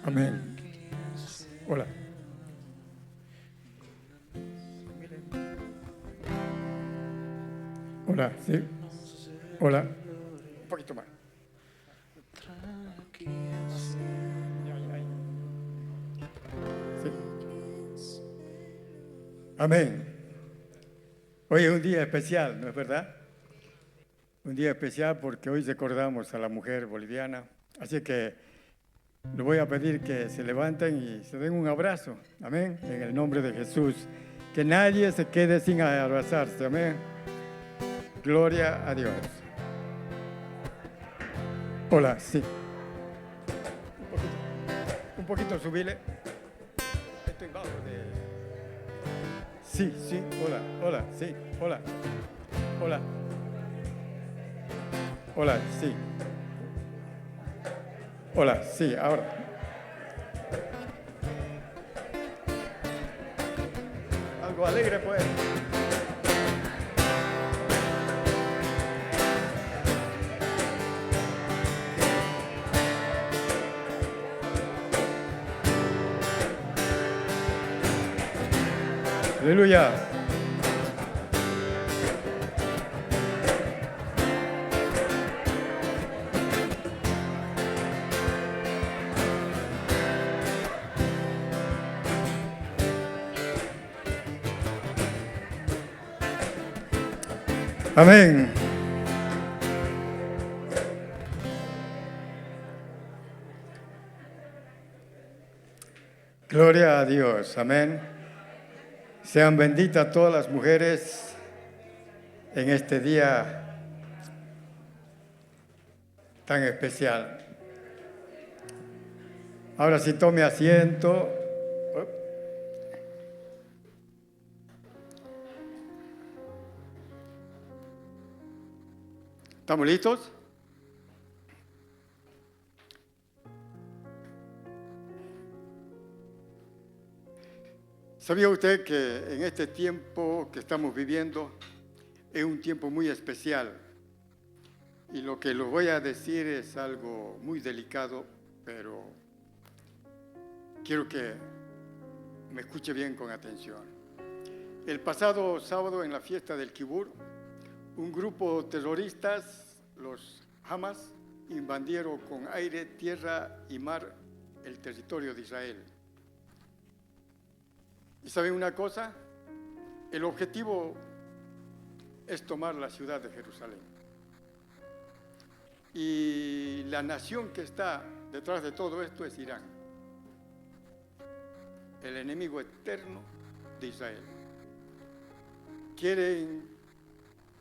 Amén. Hola. Hola, sí. Hola. Un poquito más. Sí. Amén. Hoy es un día especial, ¿no es verdad? Un día especial porque hoy recordamos a la mujer boliviana. Así que les voy a pedir que se levanten y se den un abrazo. Amén. En el nombre de Jesús. Que nadie se quede sin abrazarse. Amén. Gloria a Dios. Hola, sí. Un poquito subile. Estoy bajo de... Sí, sí, hola, hola, sí, hola, hola, hola, sí, hola, sí, ahora. Algo alegre, pues. Aleluya. Amén. Gloria a Dios. Amén. Sean benditas todas las mujeres en este día tan especial. Ahora sí tome asiento. ¿Estamos listos? ¿Sabía usted que en este tiempo que estamos viviendo es un tiempo muy especial? Y lo que les voy a decir es algo muy delicado, pero quiero que me escuche bien con atención. El pasado sábado en la fiesta del Kibur, un grupo de terroristas, los Hamas, invadieron con aire, tierra y mar el territorio de Israel. ¿Y saben una cosa? El objetivo es tomar la ciudad de Jerusalén. Y la nación que está detrás de todo esto es Irán, el enemigo eterno de Israel. Quieren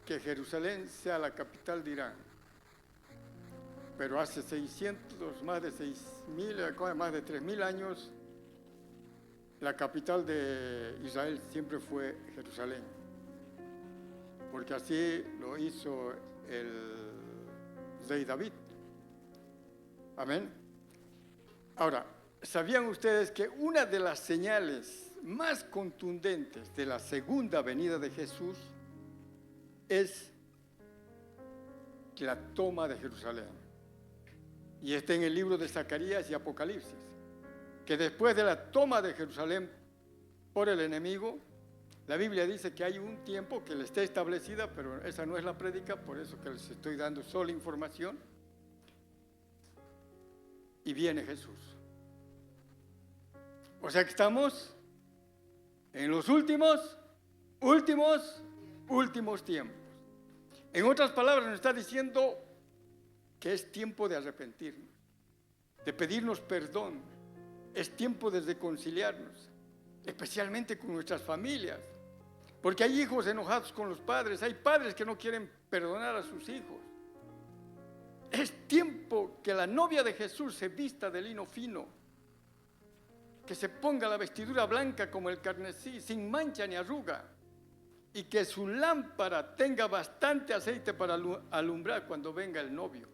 que Jerusalén sea la capital de Irán, pero hace más de 3.000 años, la capital de Israel siempre fue Jerusalén, porque así lo hizo el rey David. Amén. Ahora, ¿sabían ustedes que una de las señales más contundentes de la segunda venida de Jesús es la toma de Jerusalén? Y está en el libro de Zacarías y Apocalipsis, que después de la toma de Jerusalén por el enemigo, la Biblia dice que hay un tiempo que le está establecida, pero esa no es la prédica, por eso que les estoy dando solo información. Y viene Jesús. O sea que estamos en los últimos tiempos. En otras palabras, nos está diciendo que es tiempo de arrepentirnos, de pedirnos perdón. Es tiempo de reconciliarnos, especialmente con nuestras familias. Porque hay hijos enojados con los padres, hay padres que no quieren perdonar a sus hijos. Es tiempo que la novia de Jesús se vista de lino fino, que se ponga la vestidura blanca como el carmesí, sin mancha ni arruga, y que su lámpara tenga bastante aceite para alumbrar cuando venga el novio.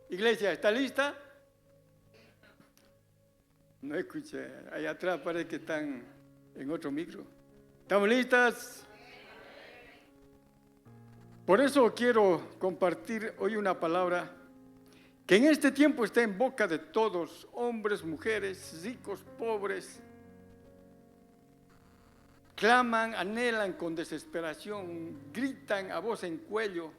Iglesia, ¿está lista? No escuché, allá atrás parece que están en otro micro. ¿Estamos listas? Por eso quiero compartir hoy una palabra que en este tiempo está en boca de todos, hombres, mujeres, ricos, pobres, claman, anhelan con desesperación, gritan a voz en cuello.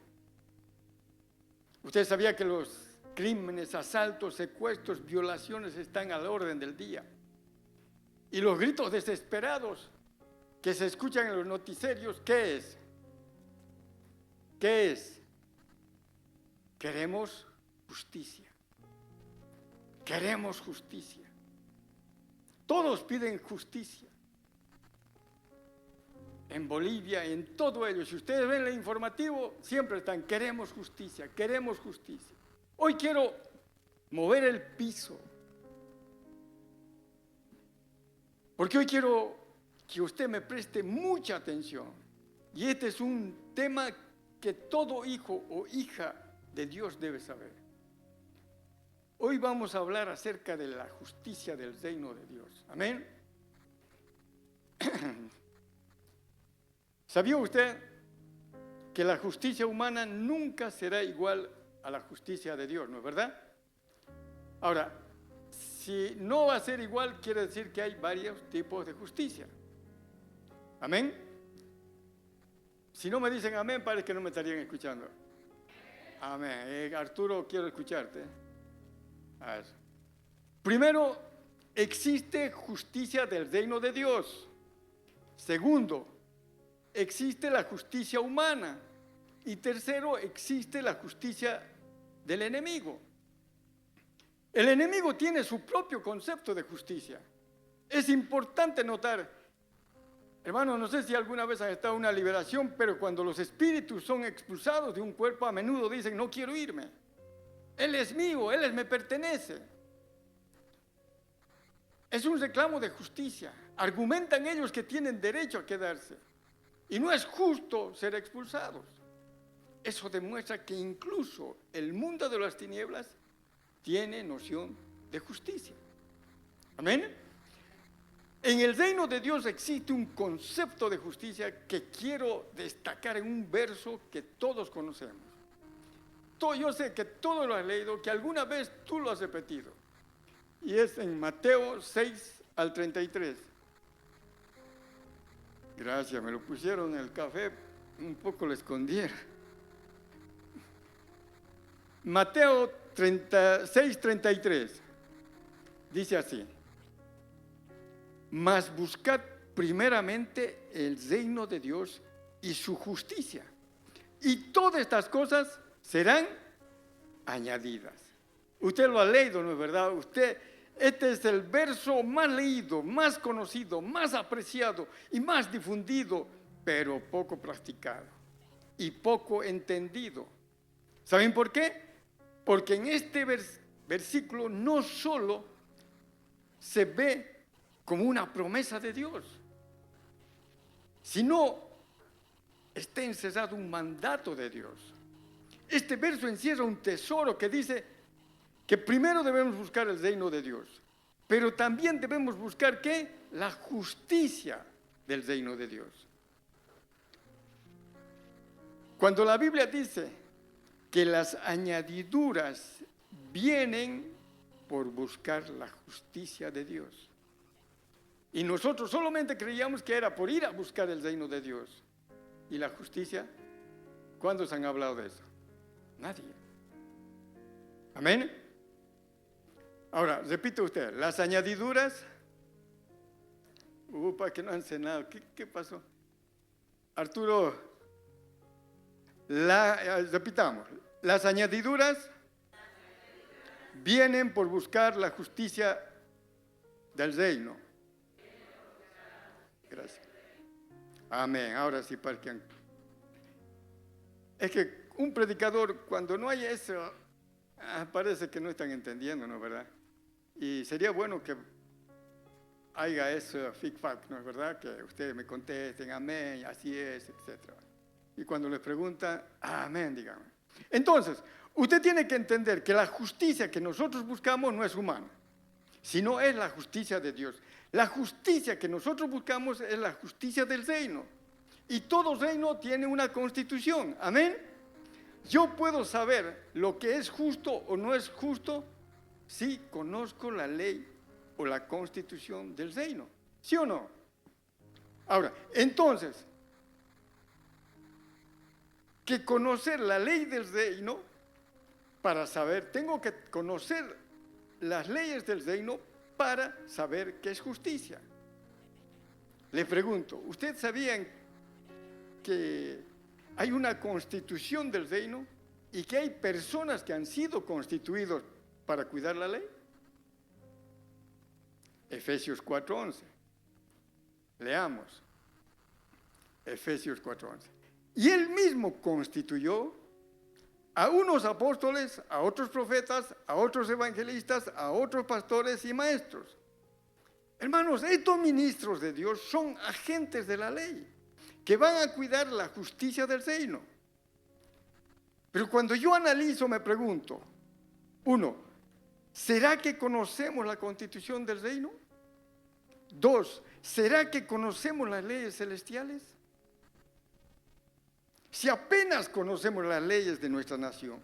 Usted sabía que los crímenes, asaltos, secuestros, violaciones están a la orden del día. Y los gritos desesperados que se escuchan en los noticiarios, ¿qué es? ¿Qué es? Queremos justicia. Queremos justicia. Todos piden justicia. En Bolivia, en todo ello, si ustedes ven el informativo, siempre están, queremos justicia, queremos justicia. Hoy quiero mover el piso, porque hoy quiero que usted me preste mucha atención. Y este es un tema que todo hijo o hija de Dios debe saber. Hoy vamos a hablar acerca de la justicia del reino de Dios. Amén. ¿Sabía usted que la justicia humana nunca será igual a la justicia de Dios, no es verdad? Ahora, si no va a ser igual, quiere decir que hay varios tipos de justicia. ¿Amén? Si no me dicen amén, parece que no me estarían escuchando. Amén. Arturo, quiero escucharte. A ver. Primero, existe justicia del reino de Dios. Segundo, existe la justicia humana. Y tercero, existe la justicia del enemigo. El enemigo tiene su propio concepto de justicia. Es importante notar, hermano, no sé si alguna vez ha estado en una liberación, pero cuando los espíritus son expulsados de un cuerpo, a menudo dicen, no quiero irme. Él es mío, me pertenece. Es un reclamo de justicia. Argumentan ellos que tienen derecho a quedarse. Y no es justo ser expulsados. Eso demuestra que incluso el mundo de las tinieblas tiene noción de justicia. Amén. En el reino de Dios existe un concepto de justicia que quiero destacar en un verso que todos conocemos. Yo sé que todos lo has leído, que alguna vez tú lo has repetido. Y es en Mateo 6 al 33. Gracias, me lo pusieron en el café, un poco lo escondieron. Mateo 6, 33. Dice así: mas buscad primeramente el reino de Dios y su justicia, y todas estas cosas serán añadidas. Usted lo ha leído, ¿no es verdad? Este es el verso más leído, más conocido, más apreciado y más difundido, pero poco practicado y poco entendido. ¿Saben por qué? Porque en este versículo no solo se ve como una promesa de Dios, sino está encerrado un mandato de Dios. Este verso encierra un tesoro que dice que primero debemos buscar el reino de Dios, pero también debemos buscar ¿qué? La justicia del reino de Dios. Cuando la Biblia dice que las añadiduras vienen por buscar la justicia de Dios, y nosotros solamente creíamos que era por ir a buscar el reino de Dios y la justicia, ¿cuántos han hablado de eso? Nadie. Amén. Ahora, repite usted, las añadiduras, que no han cenado, ¿qué pasó? Arturo, repitamos, las añadiduras vienen por buscar la justicia del reino. Gracias. Amén. Ahora sí, parquean. Es que un predicador, cuando no hay eso, parece que no están entendiendo, ¿no es verdad? Y sería bueno que haya eso, feedback, ¿no es verdad? Que ustedes me contesten, amén, así es, etc. Y cuando les preguntan, amén, díganme. Entonces, usted tiene que entender que la justicia que nosotros buscamos no es humana, sino es la justicia de Dios. La justicia que nosotros buscamos es la justicia del reino. Y todo reino tiene una constitución, amén. Yo puedo saber lo que es justo o no es justo si conozco la ley o la constitución del reino. ¿Sí o no? Ahora, entonces, que conocer la ley del reino para saber, tengo que conocer las leyes del reino para saber qué es justicia. Le pregunto, ¿ustedes sabían que hay una constitución del reino y que hay personas que han sido constituidos para cuidar la ley? Efesios 4:11. Leamos. Efesios 4:11. Y él mismo constituyó a unos apóstoles, a otros profetas, a otros evangelistas, a otros pastores y maestros. Hermanos, estos ministros de Dios son agentes de la ley, que van a cuidar la justicia del reino. Pero cuando yo analizo, me pregunto, uno, ¿será que conocemos la constitución del reino? Dos, ¿será que conocemos las leyes celestiales? Si apenas conocemos las leyes de nuestra nación,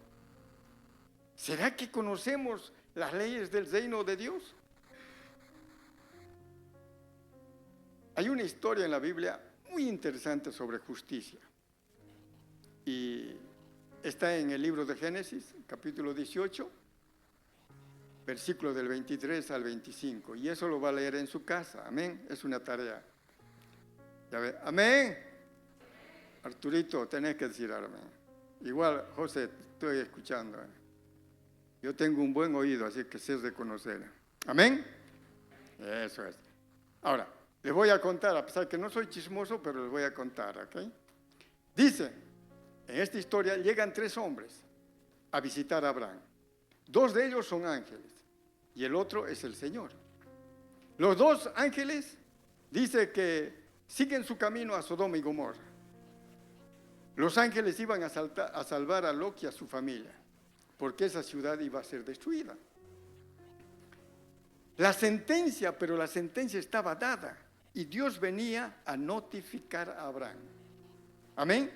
¿será que conocemos las leyes del reino de Dios? Hay una historia en la Biblia muy interesante sobre justicia. Y está en el libro de Génesis, capítulo 18, versículo del 23 al 25. Y eso lo va a leer en su casa. Amén. Es una tarea. ¿Ya ve? Amén. Arturito, tenés que decir amén. Igual, José, estoy escuchando. Yo tengo un buen oído, así que sé reconocer. Amén. Eso es. Ahora, les voy a contar, a pesar que no soy chismoso, pero les voy a contar, ¿ok? Dice, en esta historia llegan 3 hombres a visitar a Abraham. 2 de ellos son ángeles y el otro es el Señor. Los 2 ángeles dice que siguen su camino a Sodoma y Gomorra. Los ángeles iban a salvar a Lot y a su familia, porque esa ciudad iba a ser destruida. Pero la sentencia estaba dada y Dios venía a notificar a Abraham. Amén.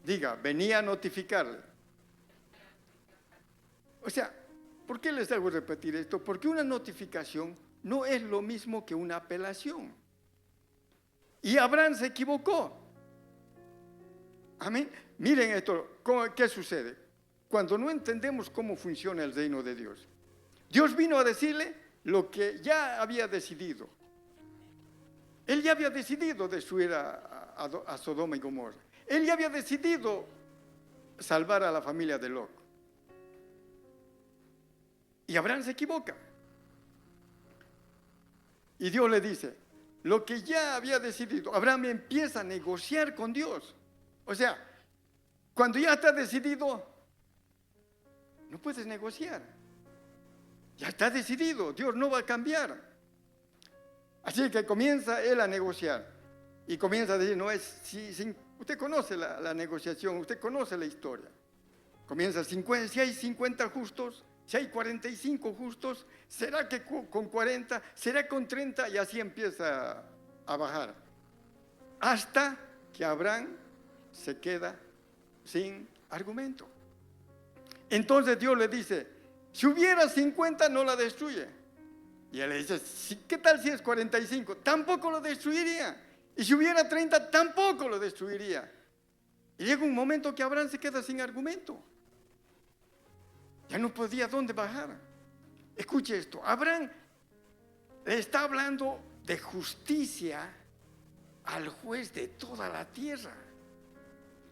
Diga, venía a notificarle. O sea, ¿por qué les hago repetir esto? Porque una notificación no es lo mismo que una apelación. Y Abraham se equivocó. Amén. Miren esto, ¿qué sucede? Cuando no entendemos cómo funciona el reino de Dios. Dios vino a decirle lo que ya había decidido. Él ya había decidido destruir a Sodoma y Gomorra. Él ya había decidido salvar a la familia de Lot. Y Abraham se equivoca. Y Dios le dice, lo que ya había decidido, Abraham empieza a negociar con Dios. O sea, cuando ya está decidido, no puedes negociar. Ya está decidido, Dios no va a cambiar. Así que comienza él a negociar. Y comienza a decir, usted conoce la negociación, usted conoce la historia. Comienza, si hay 50 justos, si hay 45 justos, ¿será que con 40? ¿Será con 30? Y así empieza a bajar. Hasta que Abraham se queda sin argumento. Entonces Dios le dice, si hubiera 50 no la destruye. Y él le dice, ¿qué tal si es 45? Tampoco lo destruiría. Y si hubiera 30 tampoco lo destruiría. Y llega un momento que Abraham se queda sin argumento. Ya no podía dónde bajar. Escuche esto, Abraham le está hablando de justicia al juez de toda la tierra.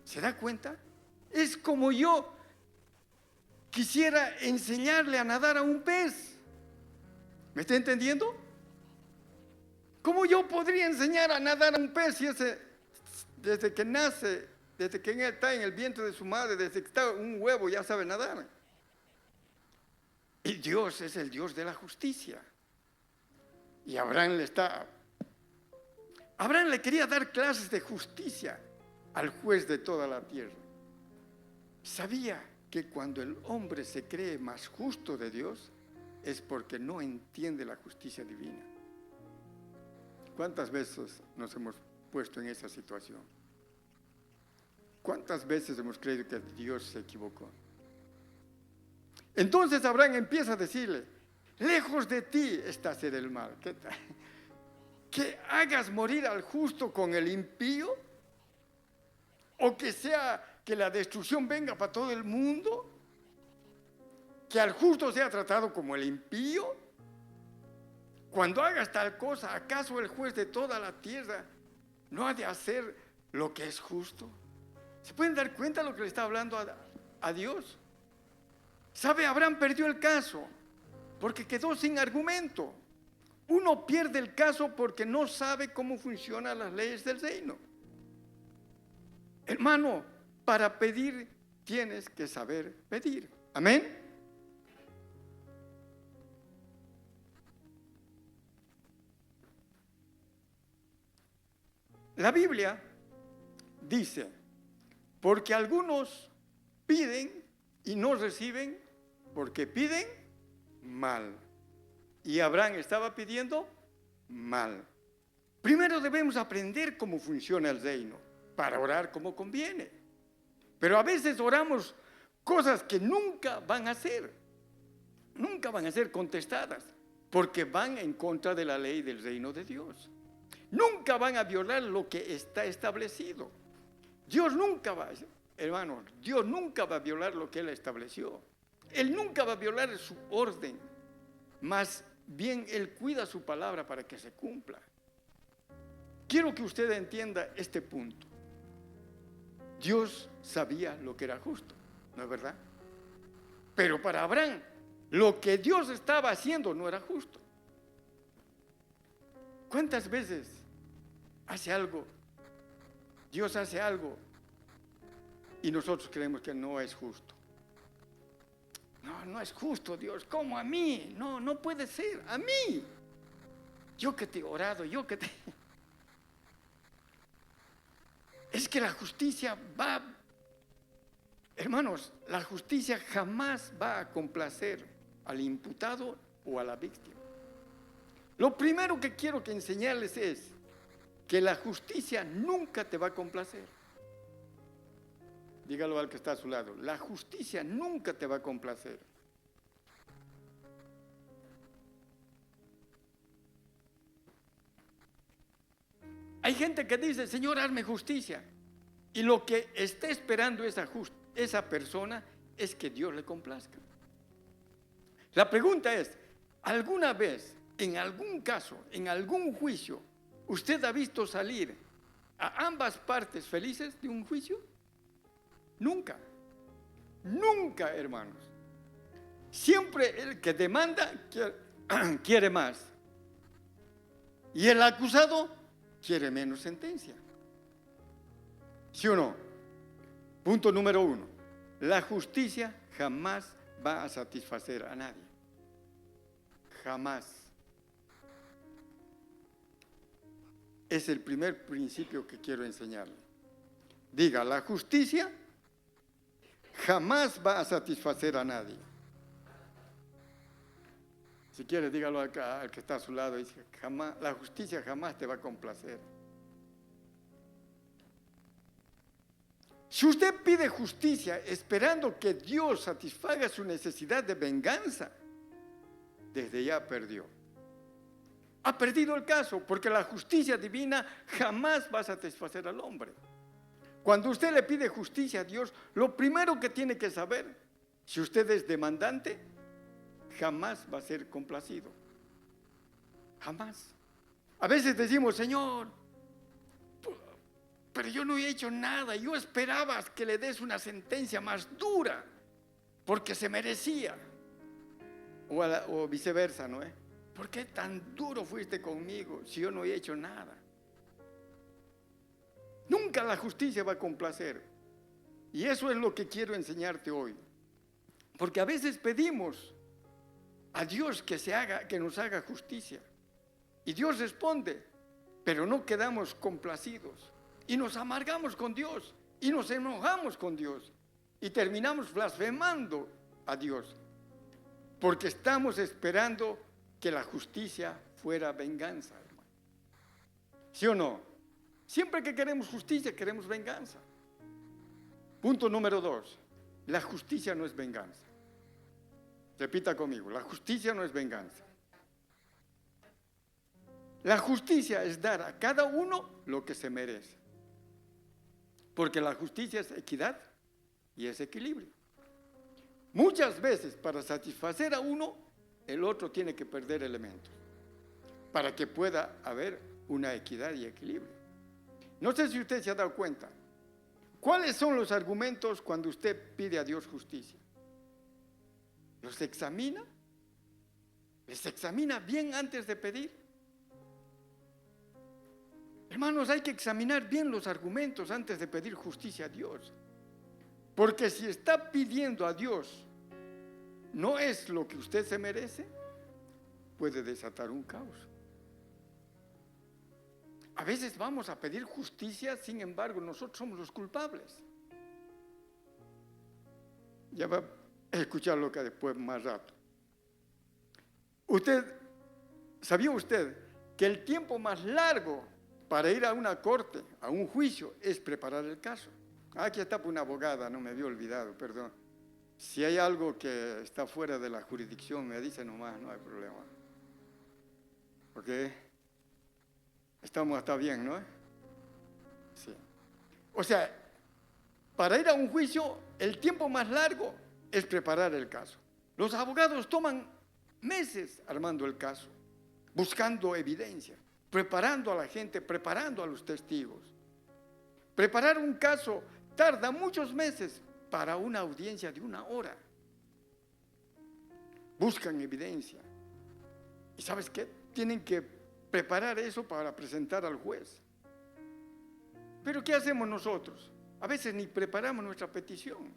¿Se da cuenta? Es como yo quisiera enseñarle a nadar a un pez. ¿Me está entendiendo? ¿Cómo yo podría enseñar a nadar a un pez si desde que nace, desde que está en el vientre de su madre, desde que está un huevo ya sabe nadar? Y Dios es el Dios de la justicia. Y Abraham le quería dar clases de justicia al juez de toda la tierra. Sabía que cuando el hombre se cree más justo de Dios es porque no entiende la justicia divina. ¿Cuántas veces nos hemos puesto en esa situación? ¿Cuántas veces hemos creído que Dios se equivocó? Entonces Abraham empieza a decirle, lejos de ti está hacer el mal. ¿Qué tal? Que hagas morir al justo con el impío, o que sea que la destrucción venga para todo el mundo, que al justo sea tratado como el impío. Cuando hagas tal cosa, ¿acaso el juez de toda la tierra no ha de hacer lo que es justo? ¿Se pueden dar cuenta de lo que le está hablando a Dios? ¿Sabe? Abraham perdió el caso porque quedó sin argumento. Uno pierde el caso porque no sabe cómo funcionan las leyes del reino. Hermano, para pedir tienes que saber pedir. Amén. La Biblia dice, porque algunos piden y no reciben porque piden mal. Y Abraham estaba pidiendo mal. Primero debemos aprender cómo funciona el reino para orar como conviene. Pero a veces oramos cosas que nunca van a ser contestadas, porque van en contra de la ley del reino de Dios. Nunca van a violar lo que está establecido. Dios nunca va a violar lo que Él estableció. Él nunca va a violar su orden. Más bien Él cuida su palabra para que se cumpla. Quiero que usted entienda este punto. Dios sabía lo que era justo, ¿no es verdad? Pero para Abraham, lo que Dios estaba haciendo no era justo. ¿Cuántas veces Dios hace algo y nosotros creemos que no es justo? No es justo, Dios. ¿Cómo a mí? No puede ser. A mí. Yo que te he orado, Es que la justicia hermanos, la justicia jamás va a complacer al imputado o a la víctima. Lo primero que quiero que enseñarles es que la justicia nunca te va a complacer. Dígalo al que está a su lado. La justicia nunca te va a complacer. Hay gente que dice, Señor, hazme justicia. Y lo que está esperando esa persona es que Dios le complazca. La pregunta es, ¿alguna vez, en algún caso, en algún juicio, usted ha visto salir a ambas partes felices de un juicio? Nunca. Nunca, hermanos. Siempre el que demanda quiere más. Y el acusado quiere menos sentencia. ¿Sí o no? Punto número 1. La justicia jamás va a satisfacer a nadie. Jamás. Es el primer principio que quiero enseñarle. Diga, la justicia jamás va a satisfacer a nadie. Si quiere, dígalo al que está a su lado. Dice, la justicia jamás te va a complacer. Si usted pide justicia esperando que Dios satisfaga su necesidad de venganza, desde ya perdió. Ha perdido el caso, porque la justicia divina jamás va a satisfacer al hombre. Cuando usted le pide justicia a Dios, lo primero que tiene que saber, si usted es demandante, jamás va a ser complacido. Jamás. A veces decimos, Señor, pero yo no he hecho nada. Yo esperaba que le des una sentencia más dura, porque se merecía. O viceversa, ¿no? ¿Por qué tan duro fuiste conmigo si yo no he hecho nada? Nunca la justicia va a complacer. Y eso es lo que quiero enseñarte hoy. Porque a veces pedimos a Dios que nos haga justicia. Y Dios responde, pero no quedamos complacidos. Y nos amargamos con Dios. Y nos enojamos con Dios. Y terminamos blasfemando a Dios. Porque estamos esperando que la justicia fuera venganza, hermano. ¿Sí o no? Siempre que queremos justicia, queremos venganza. Punto número 2. La justicia no es venganza. Repita conmigo, la justicia no es venganza. La justicia es dar a cada uno lo que se merece. Porque la justicia es equidad y es equilibrio. Muchas veces para satisfacer a uno, el otro tiene que perder elementos para que pueda haber una equidad y equilibrio. No sé si usted se ha dado cuenta. ¿Cuáles son los argumentos cuando usted pide a Dios justicia? ¿Los examina? ¿Les examina bien antes de pedir? Hermanos, hay que examinar bien los argumentos antes de pedir justicia a Dios. Porque si está pidiendo a Dios no es lo que usted se merece, puede desatar un caos. A veces vamos a pedir justicia, sin embargo, nosotros somos los culpables. Ya va a escuchar lo que después más rato. ¿Sabía usted que el tiempo más largo para ir a una corte, a un juicio, es preparar el caso? Aquí está una abogada, no me había olvidado, perdón. Si hay algo que está fuera de la jurisdicción, me dice nomás, no hay problema. ¿Ok? Está bien, ¿no? Sí. O sea, para ir a un juicio, el tiempo más largo es preparar el caso. Los abogados toman meses armando el caso, buscando evidencia, preparando a la gente, preparando a los testigos. Preparar un caso tarda muchos meses para una audiencia de 1 hora. Buscan evidencia. ¿Y sabes qué? Tienen que preparar eso para presentar al juez. Pero ¿qué hacemos nosotros? A veces ni preparamos nuestra petición.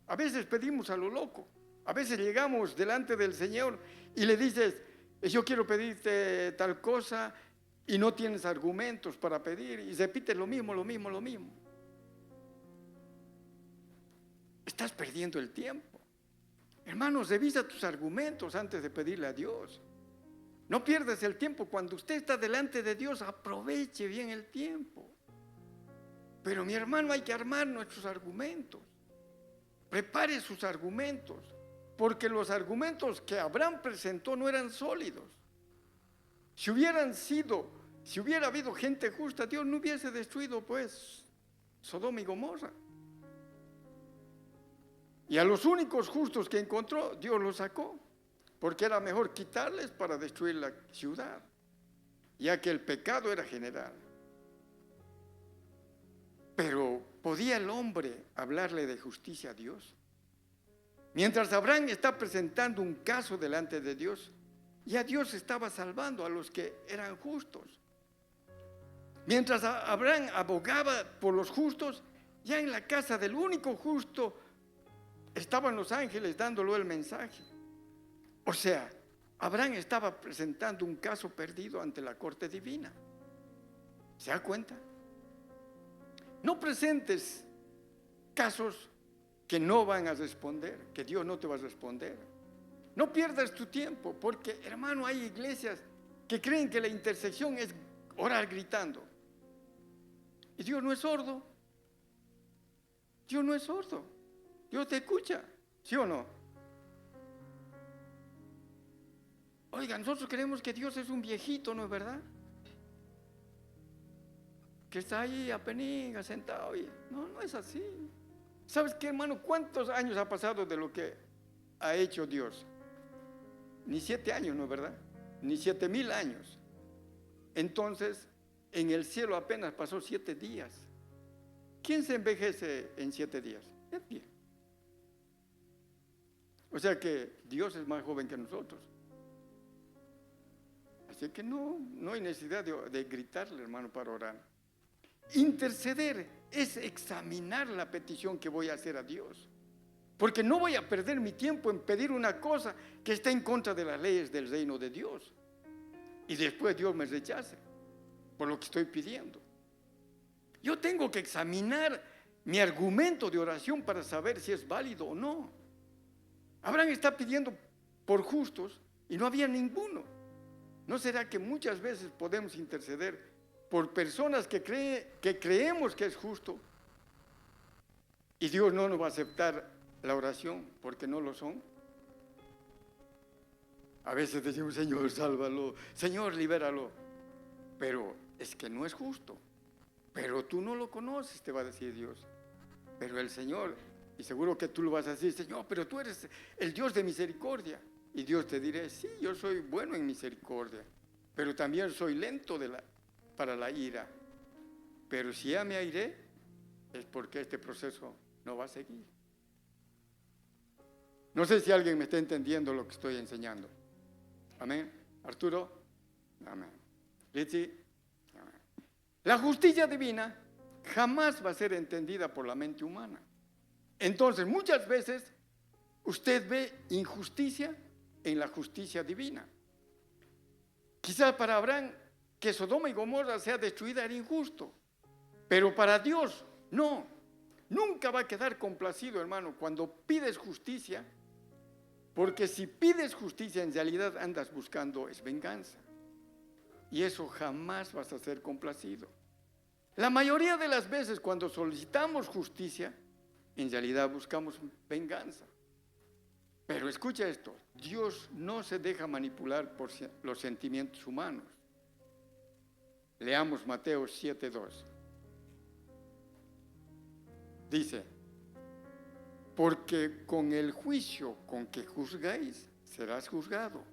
A veces pedimos a lo loco. A veces llegamos delante del Señor y le dices, yo quiero pedirte tal cosa, y no tienes argumentos para pedir, y repites lo mismo. Estás perdiendo el tiempo. Hermanos, revisa tus argumentos antes de pedirle a Dios. No pierdas el tiempo. Cuando usted está delante de Dios, aproveche bien el tiempo. Pero mi hermano, hay que armar nuestros argumentos. Prepare sus argumentos, porque los argumentos que Abraham presentó no eran sólidos. Si hubiera habido gente justa, Dios no hubiese destruido pues Sodoma y Gomorra. Y a los únicos justos que encontró, Dios los sacó, porque era mejor quitarles para destruir la ciudad, ya que el pecado era general. Pero ¿podía el hombre hablarle de justicia a Dios? Mientras Abraham está presentando un caso delante de Dios, ya Dios estaba salvando a los que eran justos. Mientras Abraham abogaba por los justos, ya en la casa del único justo estaban los ángeles dándole el mensaje. O sea, Abraham estaba presentando un caso perdido ante la corte divina. ¿Se da cuenta? No presentes casos que no van a responder, que Dios no te va a responder. No pierdas tu tiempo, porque, hermano, hay iglesias que creen que la intersección es orar gritando. Y Dios no es sordo. Dios no es sordo. Dios te escucha, ¿sí o no? Oiga, nosotros creemos que Dios es un viejito, ¿no es verdad? Que está ahí apenas sentado. No es así. ¿Sabes qué, hermano? ¿Cuántos años ha pasado de lo que ha hecho Dios? Ni 7 años, ¿no es verdad? Ni 7,000 años. Entonces, en el cielo apenas pasó 7 días. ¿Quién se envejece en 7 días? Es bien. O sea que Dios es más joven que nosotros. Así que no hay necesidad de gritarle, hermano, para orar. Interceder es examinar la petición que voy a hacer a Dios. Porque no voy a perder mi tiempo en pedir una cosa que está en contra de las leyes del reino de Dios. Y después Dios me rechace por lo que estoy pidiendo. Yo tengo que examinar mi argumento de oración para saber si es válido o no. Abraham está pidiendo por justos y no había ninguno. ¿No será que muchas veces podemos interceder por personas que creemos que es justo Y Dios no nos va a aceptar la oración porque no lo son. A veces decimos, Señor, sálvalo, Señor, libéralo. Pero es que no es justo. Pero tú no lo conoces, te va a decir Dios. Pero el Señor, y seguro que tú lo vas a decir, Señor, pero tú eres el Dios de misericordia. Y Dios te dirá, sí, yo soy bueno en misericordia, pero también soy lento para la ira. Pero si ya me airé, es porque este proceso no va a seguir. No sé si alguien me está entendiendo lo que estoy enseñando. Amén. Arturo. Amén. Litsi. Amén. La justicia divina jamás va a ser entendida por la mente humana. Entonces, muchas veces usted ve injusticia en la justicia divina. Quizás para Abraham, que Sodoma y Gomorra sea destruida era injusto, pero para Dios no. Nunca va a quedar complacido, hermano, cuando pides justicia, porque si pides justicia en realidad andas buscando es venganza, y eso jamás vas a ser complacido. La mayoría de las veces cuando solicitamos justicia, en realidad buscamos venganza. Pero escucha esto, Dios no se deja manipular por los sentimientos humanos. Leamos Mateo 7:2. Dice, porque con el juicio con que juzgáis, serás juzgado,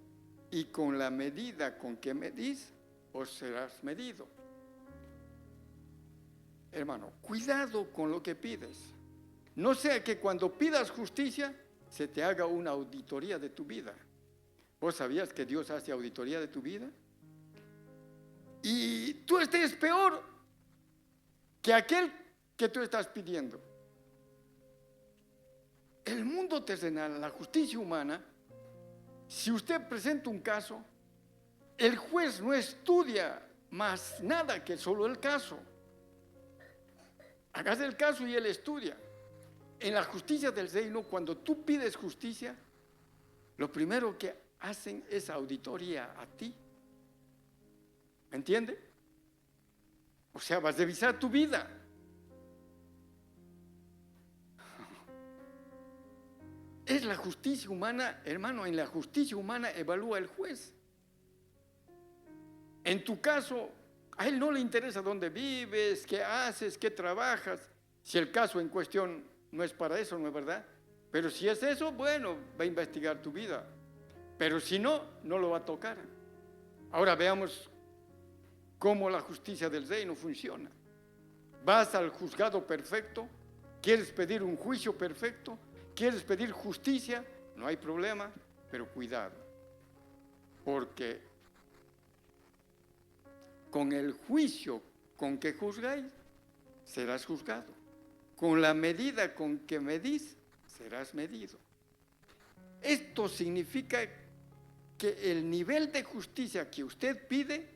y con la medida con que medís, os serás medido. Hermano, cuidado con lo que pides. No sea que cuando pidas justicia, se te haga una auditoría de tu vida. ¿Vos sabías que Dios hace auditoría de tu vida? Y tú estés peor que aquel que tú estás pidiendo. El mundo terrenal, la justicia humana, si usted presenta un caso, el juez no estudia más nada que solo el caso. Hagas el caso y él estudia. En la justicia del reino, cuando tú pides justicia, lo primero que hacen es auditoría a ti. ¿Me entiende? O sea, vas a revisar tu vida. Es la justicia humana, hermano, en la justicia humana evalúa el juez. En tu caso, a él no le interesa dónde vives, qué haces, qué trabajas. Si el caso en cuestión no es para eso, ¿no es verdad? Pero si es eso, bueno, va a investigar tu vida. Pero si no, no lo va a tocar. Ahora veamos cómo la justicia del reino funciona. Vas al juzgado perfecto, quieres pedir un juicio perfecto, quieres pedir justicia, no hay problema, pero cuidado, porque con el juicio con que juzgáis, serás juzgado. Con la medida con que medís, serás medido. Esto significa que el nivel de justicia que usted pide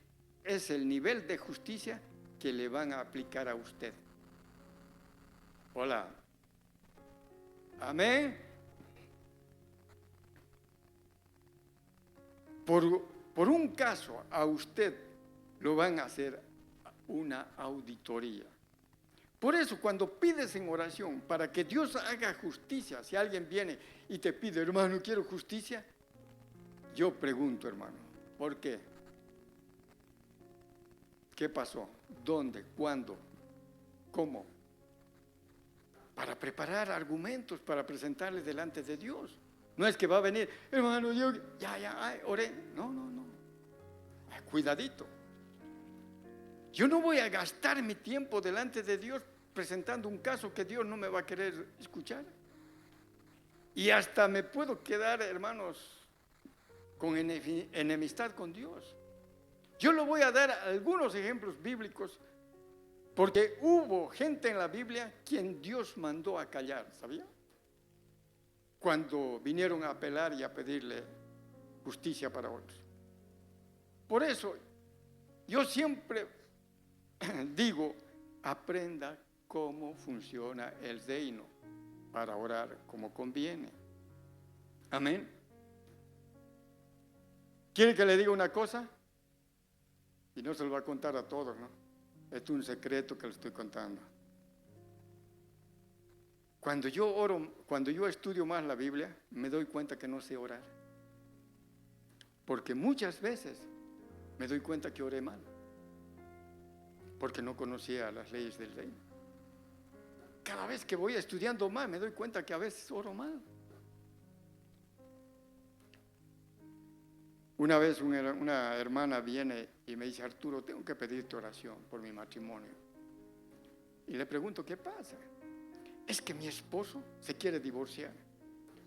es el nivel de justicia que le van a aplicar a usted. Hola. Amén. Por un caso a usted lo van a hacer una auditoría. Por eso cuando pides en oración para que Dios haga justicia, si alguien viene y te pide, hermano, quiero justicia, yo pregunto, hermano, ¿por qué? ¿Qué pasó? ¿Dónde? ¿Cuándo? ¿Cómo? Para preparar argumentos para presentarles delante de Dios. No es que va a venir, hermano, yo ya, oré. No. Cuidadito. Yo no voy a gastar mi tiempo delante de Dios presentando un caso que Dios no me va a querer escuchar. Y hasta me puedo quedar, hermanos, con enemistad con Dios. Yo le voy a dar algunos ejemplos bíblicos porque hubo gente en la Biblia quien Dios mandó a callar, ¿sabía? Cuando vinieron a apelar y a pedirle justicia para otros. Por eso, yo siempre digo, aprenda cómo funciona el reino para orar como conviene. Amén. ¿Quiere que le diga una cosa? Y no se lo va a contar a todos, ¿no? Es un secreto que le estoy contando. Cuando yo oro, cuando yo estudio más la Biblia, me doy cuenta que no sé orar. Porque muchas veces me doy cuenta que oré mal. Porque no conocía las leyes del reino. Cada vez que voy estudiando más, me doy cuenta que a veces oro mal. Una vez una hermana viene y me dice: Arturo, tengo que pedirte oración por mi matrimonio. Y le pregunto: ¿qué pasa? Es que mi esposo se quiere divorciar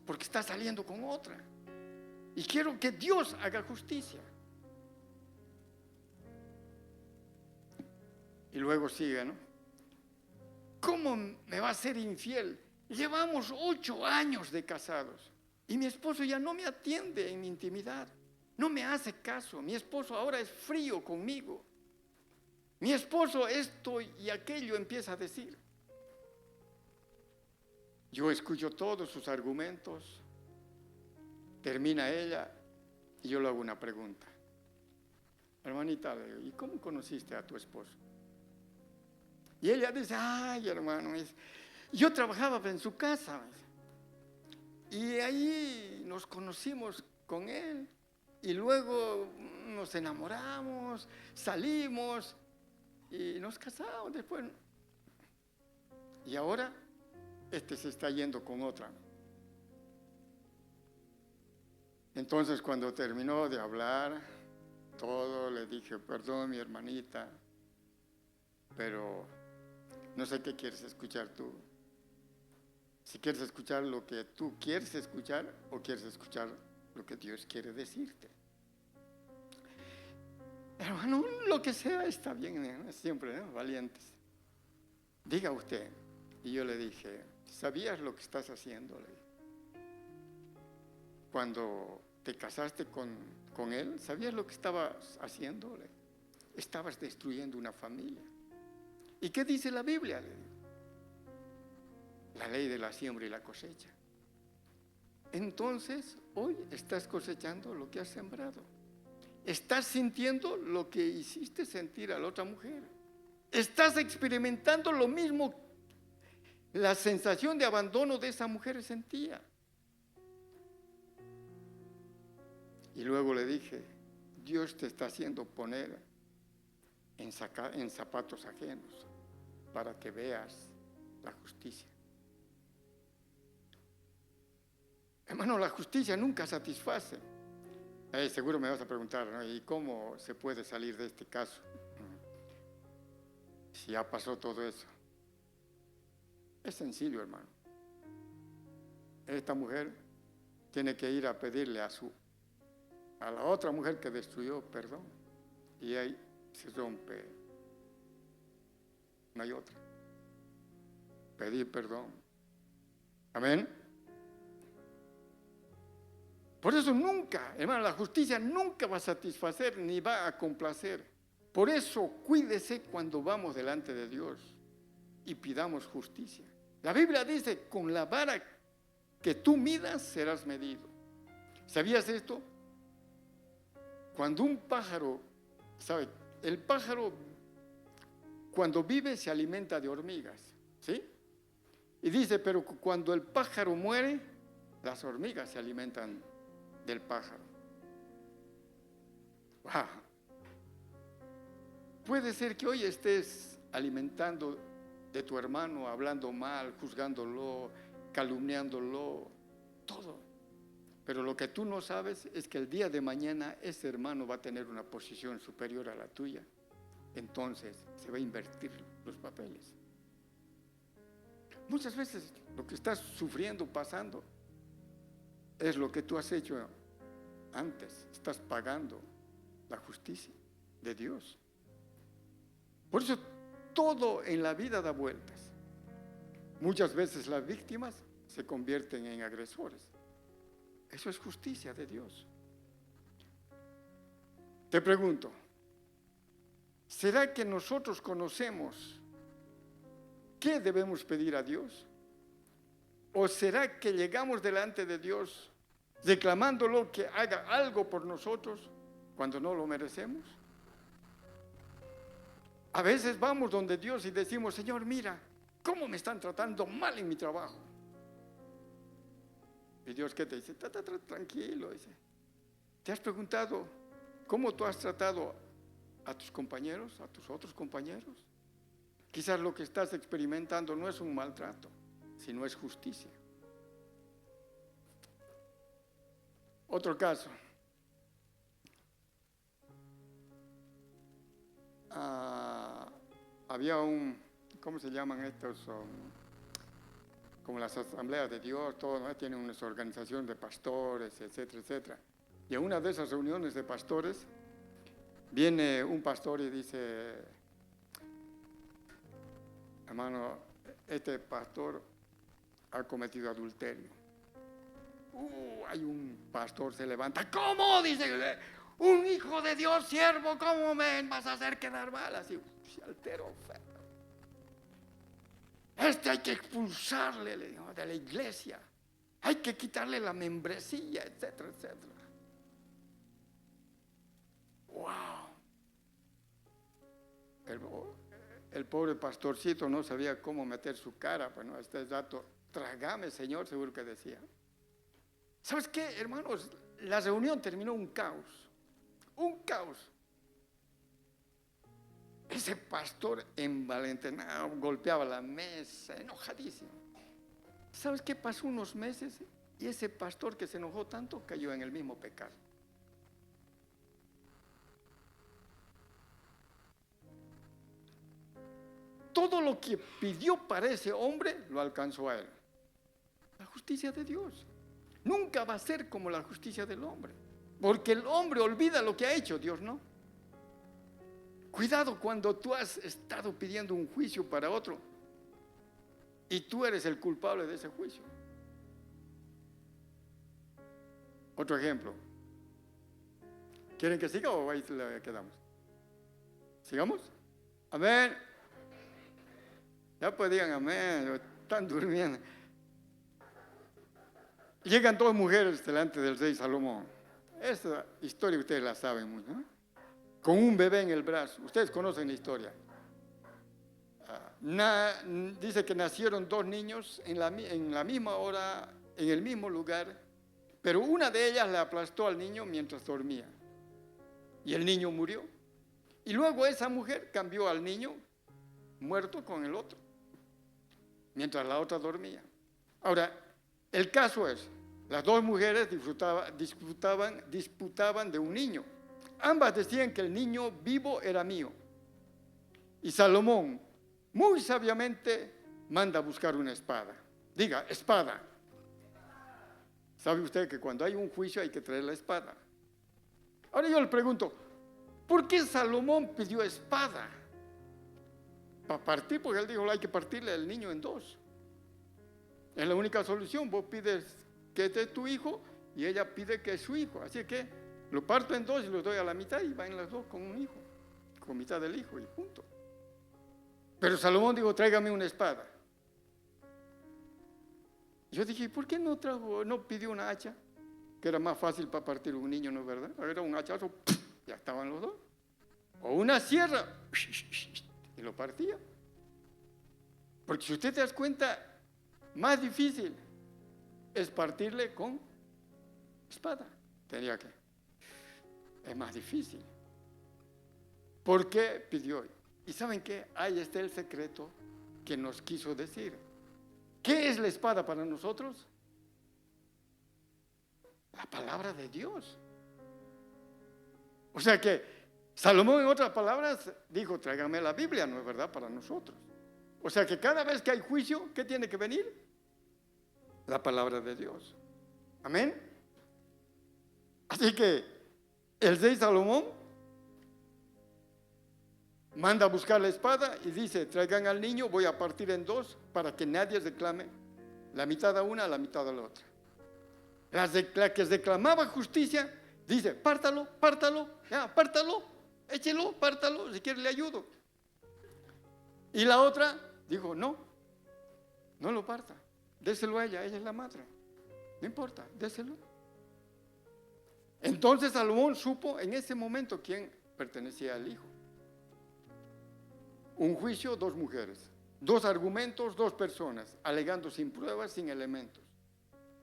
porque está saliendo con otra. Y quiero que Dios haga justicia. Y luego sigue, ¿no? ¿Cómo me va a ser infiel? Llevamos 8 años de casados y mi esposo ya no me atiende en mi intimidad. No me hace caso. Mi esposo ahora es frío conmigo. Mi esposo esto y aquello empieza a decir. Yo escucho todos sus argumentos. Termina ella y yo le hago una pregunta. Hermanita, ¿y cómo conociste a tu esposo? Y ella dice: ay, hermano, yo trabajaba en su casa y ahí nos conocimos con él y luego nos enamoramos, salimos y nos casamos después. Y ahora se está yendo con otra. Entonces, cuando terminó de hablar todo, le dije: perdón, mi hermanita, pero no sé qué quieres escuchar tú. Si quieres escuchar lo que tú quieres escuchar o quieres escuchar lo que Dios quiere decirte. Hermano, lo que sea está bien, siempre, ¿no? Valientes. Diga usted. Y yo le dije: ¿sabías lo que estás haciendo? Cuando te casaste con él, ¿sabías lo que estabas haciendo? Estabas destruyendo una familia. ¿Y qué dice la Biblia? La ley de la siembra y la cosecha. Entonces, hoy estás cosechando lo que has sembrado. Estás sintiendo lo que hiciste sentir a la otra mujer. Estás experimentando lo mismo, la sensación de abandono de esa mujer sentía. Y luego le dije: Dios te está haciendo poner en zapatos ajenos para que veas la justicia. Hermano, la justicia nunca satisface. Seguro me vas a preguntar, ¿no? ¿Y cómo se puede salir de este caso? Si ya pasó todo eso. Es sencillo, hermano. Esta mujer tiene que ir a pedirle a la otra mujer que destruyó perdón. Y ahí se rompe. No hay otra. Pedir perdón. Amén. Por eso nunca, hermano, la justicia nunca va a satisfacer ni va a complacer. Por eso cuídese cuando vamos delante de Dios y pidamos justicia. La Biblia dice: con la vara que tú midas serás medido. ¿Sabías esto? Cuando un pájaro, ¿sabe? El pájaro cuando vive se alimenta de hormigas, ¿sí? Y dice: pero cuando el pájaro muere, las hormigas se alimentan del pájaro. ¡Wow! Puede ser que hoy estés alimentando de tu hermano, hablando mal, juzgándolo, calumniándolo, todo. Pero lo que tú no sabes es que el día de mañana ese hermano va a tener una posición superior a la tuya. Entonces se va a invertir los papeles. Muchas veces lo que estás sufriendo, pasando, es lo que tú has hecho antes. Estás pagando la justicia de Dios. Por eso todo en la vida da vueltas. Muchas veces las víctimas se convierten en agresores. Eso es justicia de Dios. Te pregunto, ¿será que nosotros conocemos qué debemos pedir a Dios? ¿O será que llegamos delante de Dios reclamándolo que haga algo por nosotros cuando no lo merecemos? A veces vamos donde Dios y decimos: Señor, mira, cómo me están tratando mal en mi trabajo. ¿Y Dios qué te dice? Tranquilo, dice. ¿Te has preguntado cómo tú has tratado a tus compañeros, a tus otros compañeros? Quizás lo que estás experimentando no es un maltrato, sino es justicia. Otro caso. Había ¿cómo se llaman estos? Como las asambleas de Dios, todo, ¿no? Tienen unas organizaciones de pastores, etcétera, etcétera. Y en una de esas reuniones de pastores, viene un pastor y dice: hermano, este pastor ha cometido adulterio. Hay un pastor se levanta: ¿cómo? Dice: un hijo de Dios, siervo, ¿cómo me vas a hacer quedar mal? Así, se alteró. Hay que expulsarle, le digo, de la iglesia. Hay que quitarle la membresía, etcétera, etcétera. ¡Wow! El pobre pastorcito no sabía cómo meter su cara. Bueno, este dato, trágame, Señor, seguro que decía. ¿Sabes qué, hermanos? La reunión terminó un caos. Un caos. Ese pastor envalentonado golpeaba la mesa, enojadísimo. ¿Sabes qué? Pasó unos meses y ese pastor que se enojó tanto cayó en el mismo pecado. Todo lo que pidió para ese hombre lo alcanzó a él. La justicia de Dios nunca va a ser como la justicia del hombre, porque el hombre olvida lo que ha hecho, Dios no. Cuidado cuando tú has estado pidiendo un juicio para otro y tú eres el culpable de ese juicio. Otro ejemplo. ¿Quieren que siga o ahí le quedamos? ¿Sigamos? Amén. Ya pues digan amén, están durmiendo. Llegan dos mujeres delante del rey Salomón. Esta historia ustedes la saben muy, ¿no? Con un bebé en el brazo. Ustedes conocen la historia. Dice que nacieron dos niños en la misma hora, en el mismo lugar, pero una de ellas le aplastó al niño mientras dormía. Y el niño murió. Y luego esa mujer cambió al niño muerto con el otro, mientras la otra dormía. Ahora, el caso es, las dos mujeres disputaban de un niño. Ambas decían que el niño vivo era mío. Y Salomón, muy sabiamente, manda a buscar una espada. Diga, espada. ¿Sabe usted que cuando hay un juicio hay que traer la espada? Ahora yo le pregunto, ¿por qué Salomón pidió espada? Para partir, porque él dijo, hay que partirle al niño en dos. Es la única solución. Vos pides que este es tu hijo y ella pide que es su hijo. Así que lo parto en dos y los doy a la mitad y van las dos con un hijo, con mitad del hijo y punto. Pero Salomón dijo, tráigame una espada. Yo dije, ¿por qué no pidió una hacha? Que era más fácil para partir un niño, ¿no es verdad? Era un hachazo, ya estaban los dos. O una sierra, y lo partía. Porque si usted te das cuenta, más difícil es partirle con espada. Tenía que. Es más difícil. ¿Por qué pidió? ¿Y saben qué? Ahí está el secreto que nos quiso decir. ¿Qué es la espada para nosotros? La palabra de Dios. O sea que Salomón, en otras palabras, dijo, tráigame la Biblia, ¿no es verdad? Para nosotros. O sea que cada vez que hay juicio, ¿qué tiene que venir? La palabra de Dios. Amén. Así que el rey Salomón manda a buscar la espada y dice, traigan al niño, voy a partir en dos para que nadie reclame la mitad a una, la mitad a la otra. La que reclamaba justicia dice, pártalo, ya, pártalo, échelo, pártalo, si quiere le ayudo. Y la otra dijo, no lo parta, déselo a ella es la madre, no importa, déselo. Entonces Salomón supo en ese momento quién pertenecía al hijo. Un juicio, dos mujeres, dos argumentos, dos personas, alegando sin pruebas, sin elementos.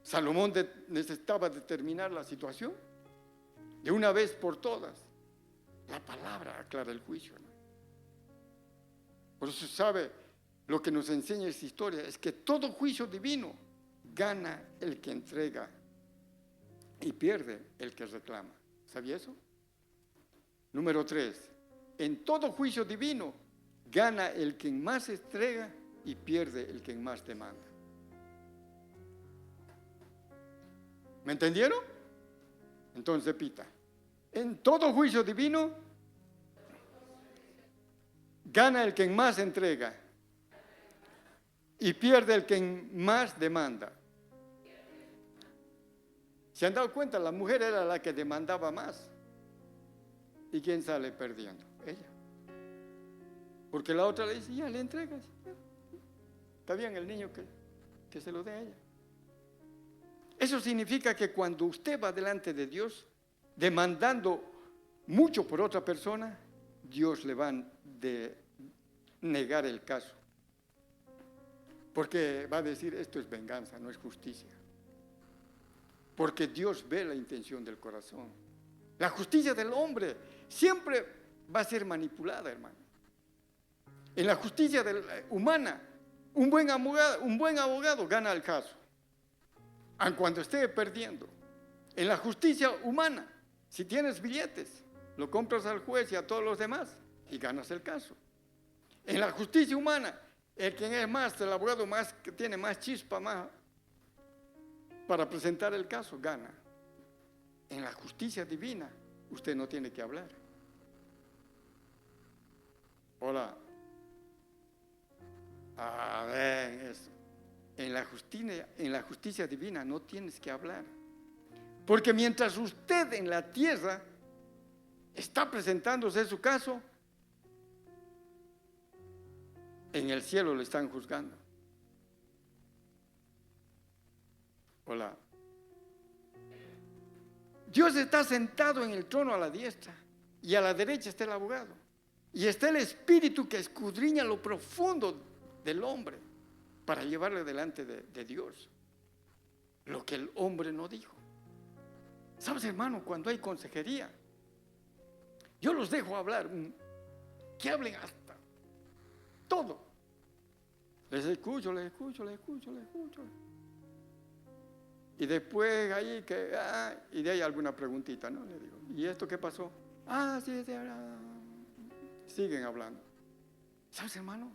Salomón necesitaba determinar la situación de una vez por todas. La palabra aclara el juicio, ¿no? Por eso sabe, lo que nos enseña esta historia es que todo juicio divino gana el que entrega y pierde el que reclama. ¿Sabía eso? Número 3, en todo juicio divino gana el que más entrega y pierde el que más demanda. ¿Me entendieron? Entonces repita, en todo juicio divino gana el que más entrega y pierde el que más demanda. ¿Se han dado cuenta? La mujer era la que demandaba más. ¿Y quién sale perdiendo? Ella. Porque la otra le dice, ya le entregas. Ya. Está bien el niño que se lo dé a ella. Eso significa que cuando usted va delante de Dios demandando mucho por otra persona, Dios le va a negar el caso. Porque va a decir, esto es venganza, no es justicia. Porque Dios ve la intención del corazón. La justicia del hombre siempre va a ser manipulada, hermano. En la justicia humana, un buen abogado gana el caso, aun cuando esté perdiendo. En la justicia humana, si tienes billetes, lo compras al juez y a todos los demás y ganas el caso. En la justicia humana, el abogado que tiene más chispa, más para presentar el caso, gana. En la justicia divina, usted no tiene que hablar. Hola. A ver, eso. En la justicia divina no tienes que hablar. Porque mientras usted en la tierra está presentándose su caso, en el cielo lo están juzgando. Hola. Dios está sentado en el trono a la diestra y a la derecha está el abogado. Y está el Espíritu que escudriña lo profundo del hombre para llevarle delante de Dios lo que el hombre no dijo. ¿Sabes, hermano? Cuando hay consejería, yo los dejo hablar, que hablen hasta todo. Les escucho. Y después ahí y de ahí alguna preguntita, ¿no? Le digo, ¿y esto qué pasó? Sí. Siguen hablando. ¿Sabes, hermano?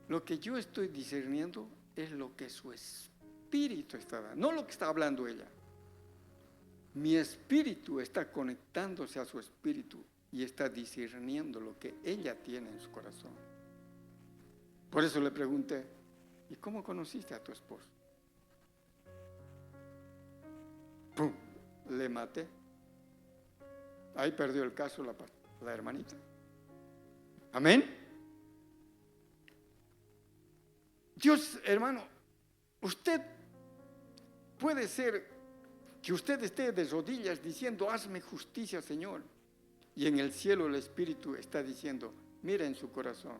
Lo que yo estoy discerniendo es lo que su espíritu está dando, no lo que está hablando ella. Mi espíritu está conectándose a su espíritu y está discerniendo lo que ella tiene en su corazón. Por eso le pregunté, ¿y cómo conociste a tu esposo? ¡Pum! Le maté. Ahí perdió el caso la hermanita. Amén. Dios, hermano, usted puede ser que usted esté de rodillas diciendo, hazme justicia, Señor. Y en el cielo el Espíritu está diciendo, mira en su corazón,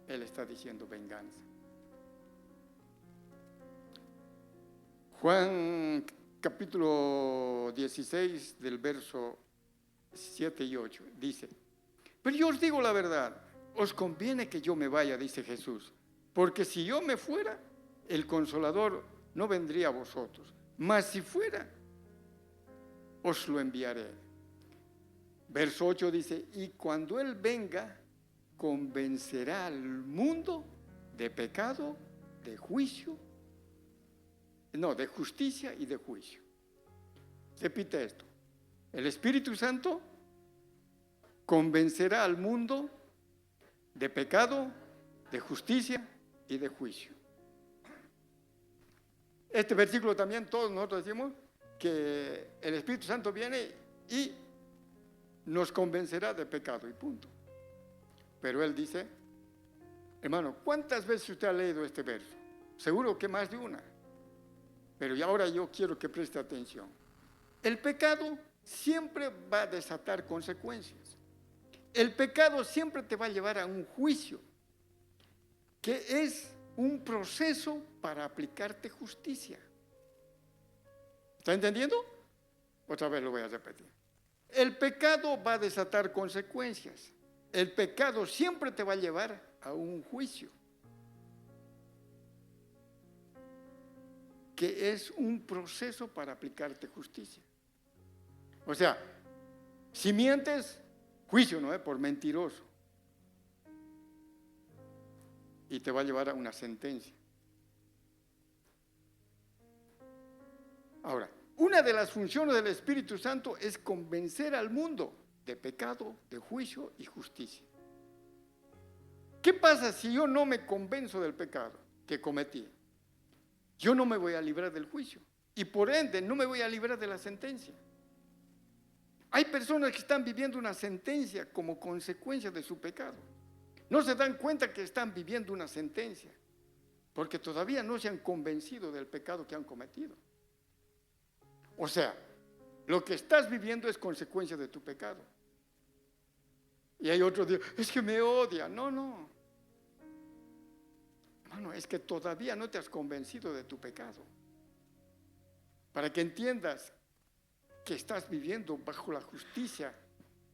Él está diciendo venganza. Juan capítulo 16 del verso 7 y 8 dice, pero yo os digo la verdad, os conviene que yo me vaya, dice Jesús, porque si yo me fuera, el Consolador no vendría a vosotros, mas si fuera, os lo enviaré. Verso 8 dice, y cuando Él venga, convencerá al mundo de pecado, de juicio, de justicia y de juicio. Repite esto, el Espíritu Santo convencerá al mundo de pecado, de justicia y de juicio. Este versículo también todos nosotros decimos que el Espíritu Santo viene y nos convencerá de pecado y punto. Pero él dice, hermano, ¿cuántas veces usted ha leído este verso? Seguro que más de una. Pero ahora yo quiero que preste atención. El pecado siempre va a desatar consecuencias. El pecado siempre te va a llevar a un juicio, que es un proceso para aplicarte justicia. ¿Está entendiendo? Otra vez lo voy a repetir. El pecado va a desatar consecuencias. El pecado siempre te va a llevar a un juicio, que es un proceso para aplicarte justicia. O sea, si mientes, juicio, ¿no? Por mentiroso. Y te va a llevar a una sentencia. Ahora, una de las funciones del Espíritu Santo es convencer al mundo de pecado, de juicio y justicia. ¿Qué pasa si yo no me convenzo del pecado que cometí? Yo no me voy a librar del juicio y por ende no me voy a librar de la sentencia. Hay personas que están viviendo una sentencia como consecuencia de su pecado. No se dan cuenta que están viviendo una sentencia porque todavía no se han convencido del pecado que han cometido. O sea, lo que estás viviendo es consecuencia de tu pecado. Y hay otros que dicen, es que me odia. No. Hermano, es que todavía no te has convencido de tu pecado. Para que entiendas que estás viviendo bajo la justicia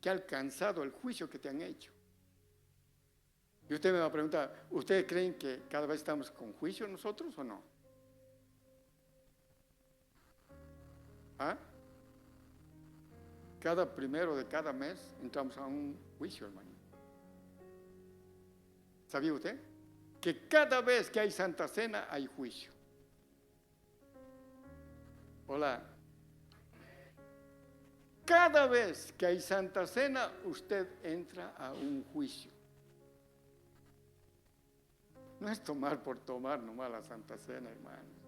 que ha alcanzado el juicio que te han hecho. Y usted me va a preguntar, ¿ustedes creen que cada vez estamos con juicio nosotros o no? ¿Ah? Cada primero de cada mes entramos a un juicio, hermano. ¿Sabía usted? Que cada vez que hay Santa Cena hay juicio. Hola. Cada vez que hay Santa Cena, usted entra a un juicio. No es tomar por tomar nomás la Santa Cena, hermano.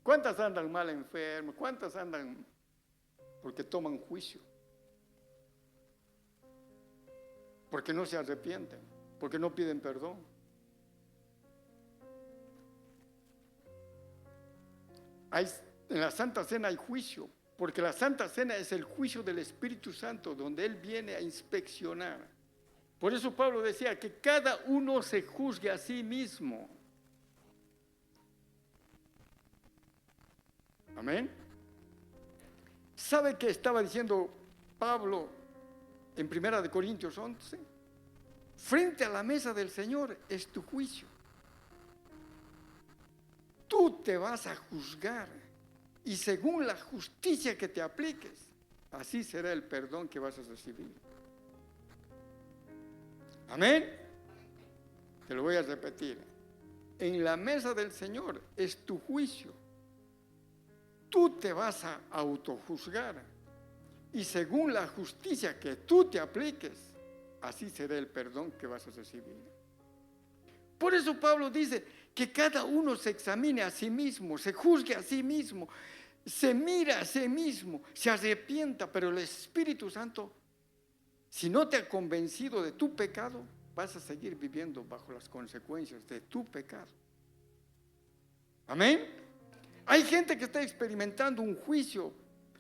¿Cuántas andan mal enfermos? ¿Cuántas andan porque toman juicio? Porque no se arrepienten, porque no piden perdón. En la Santa Cena hay juicio, porque la Santa Cena es el juicio del Espíritu Santo, donde Él viene a inspeccionar. Por eso Pablo decía que cada uno se juzgue a sí mismo. Amén. ¿Sabe qué estaba diciendo Pablo en 1 Corintios 11? Frente a la mesa del Señor es tu juicio. Tú te vas a juzgar y según la justicia que te apliques, así será el perdón que vas a recibir. Amén. Te lo voy a repetir. En la mesa del Señor es tu juicio. Tú te vas a autojuzgar y según la justicia que tú te apliques, así será el perdón que vas a recibir. Por eso Pablo dice que cada uno se examine a sí mismo, se juzgue a sí mismo, se mira a sí mismo, se arrepienta, pero el Espíritu Santo, si no te ha convencido de tu pecado, vas a seguir viviendo bajo las consecuencias de tu pecado. Amén. Hay gente que está experimentando un juicio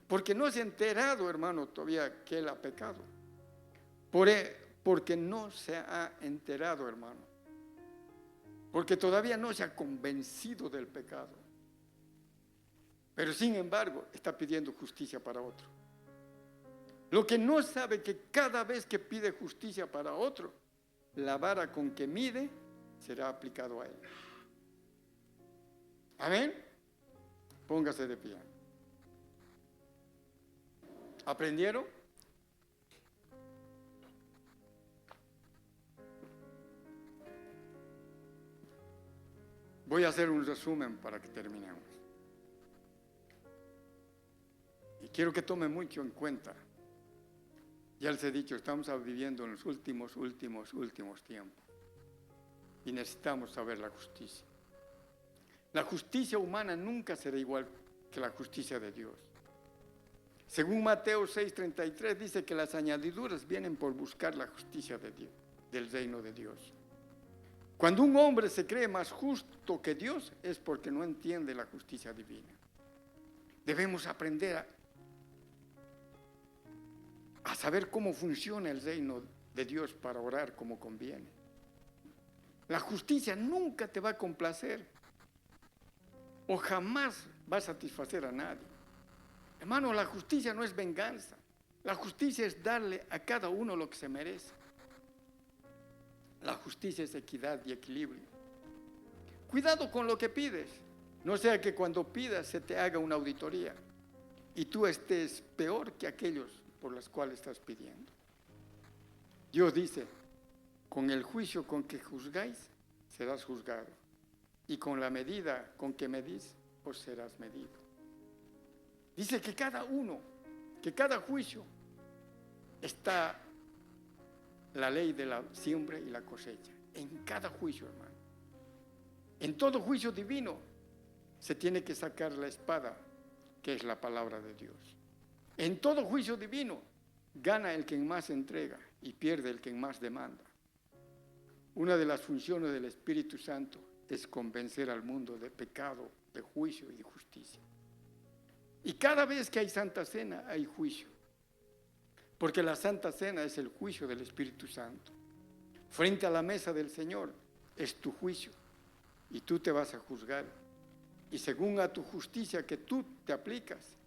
porque no se ha enterado, hermano, todavía que él ha pecado. Porque no se ha enterado, hermano. Porque todavía no se ha convencido del pecado. Pero sin embargo, está pidiendo justicia para otro. Lo que no sabe que cada vez que pide justicia para otro, la vara con que mide será aplicado a él. Amén. Póngase de pie. ¿Aprendieron? Voy a hacer un resumen para que terminemos. Y quiero que tomen mucho en cuenta. Ya les he dicho, estamos viviendo en los últimos tiempos. Y necesitamos saber la justicia. La justicia humana nunca será igual que la justicia de Dios. Según Mateo 6:33 dice que las añadiduras vienen por buscar la justicia de Dios, del reino de Dios. Cuando un hombre se cree más justo que Dios es porque no entiende la justicia divina. Debemos aprender a saber cómo funciona el reino de Dios para orar como conviene. La justicia nunca te va a complacer o jamás va a satisfacer a nadie. Hermano, la justicia no es venganza. La justicia es darle a cada uno lo que se merece. La justicia es equidad y equilibrio. Cuidado con lo que pides. No sea que cuando pidas se te haga una auditoría y tú estés peor que aquellos por los cuales estás pidiendo. Dios dice, con el juicio con que juzgáis, serás juzgado. Y con la medida con que medís, os serás medido. Dice que cada juicio está la ley de la siembra y la cosecha. En cada juicio, hermano. En todo juicio divino se tiene que sacar la espada, que es la palabra de Dios. En todo juicio divino gana el que más entrega y pierde el que más demanda. Una de las funciones del Espíritu Santo es convencer al mundo de pecado, de juicio y de justicia. Y cada vez que hay Santa Cena hay juicio, porque la Santa Cena es el juicio del Espíritu Santo. Frente a la mesa del Señor es tu juicio y tú te vas a juzgar. Y según a tu justicia que tú te aplicas,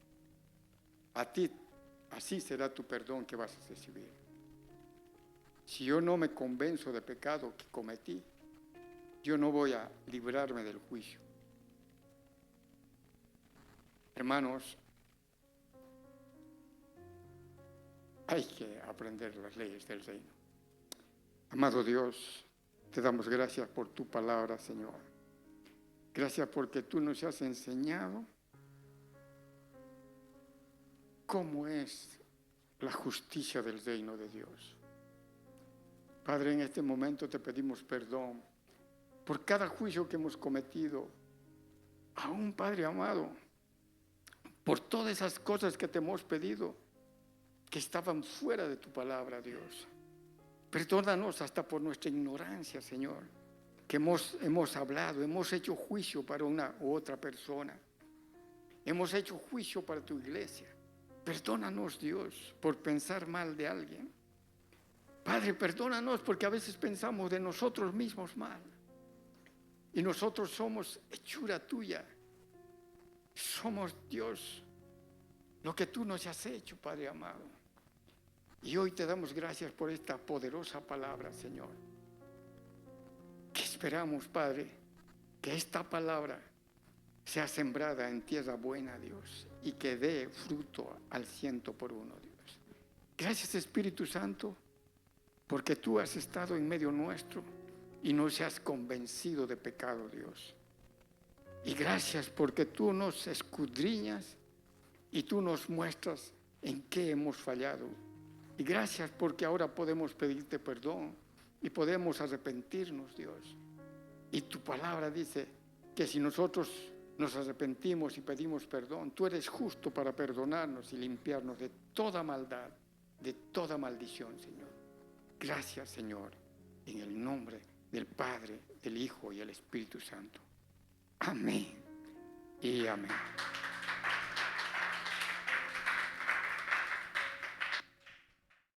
a ti así será tu perdón que vas a recibir. Si yo no me convenzo de pecado que cometí, yo no voy a librarme del juicio. Hermanos, hay que aprender las leyes del reino. Amado Dios, te damos gracias por tu palabra, Señor. Gracias porque tú nos has enseñado cómo es la justicia del reino de Dios. Padre, en este momento te pedimos perdón por cada juicio que hemos cometido, aún, Padre amado, por todas esas cosas que te hemos pedido que estaban fuera de tu palabra, Dios. Perdónanos hasta por nuestra ignorancia, Señor, que hemos hablado, hemos hecho juicio para una u otra persona, hemos hecho juicio para tu iglesia. Perdónanos, Dios, por pensar mal de alguien. Padre, perdónanos porque a veces pensamos de nosotros mismos mal. Y nosotros somos hechura tuya. Somos, Dios, lo que tú nos has hecho, Padre amado. Y hoy te damos gracias por esta poderosa palabra, Señor. Que esperamos, Padre, que esta palabra sea sembrada en tierra buena, Dios, y que dé fruto al 100%, Dios. Gracias, Espíritu Santo, porque tú has estado en medio nuestro y nos has convencido de pecado, Dios. Y gracias porque tú nos escudriñas y tú nos muestras en qué hemos fallado. Y gracias porque ahora podemos pedirte perdón y podemos arrepentirnos, Dios. Y tu palabra dice que si nosotros nos arrepentimos y pedimos perdón, tú eres justo para perdonarnos y limpiarnos de toda maldad, de toda maldición, Señor. Gracias, Señor, en el nombre del Padre, del Hijo y el Espíritu Santo. Amén y amén.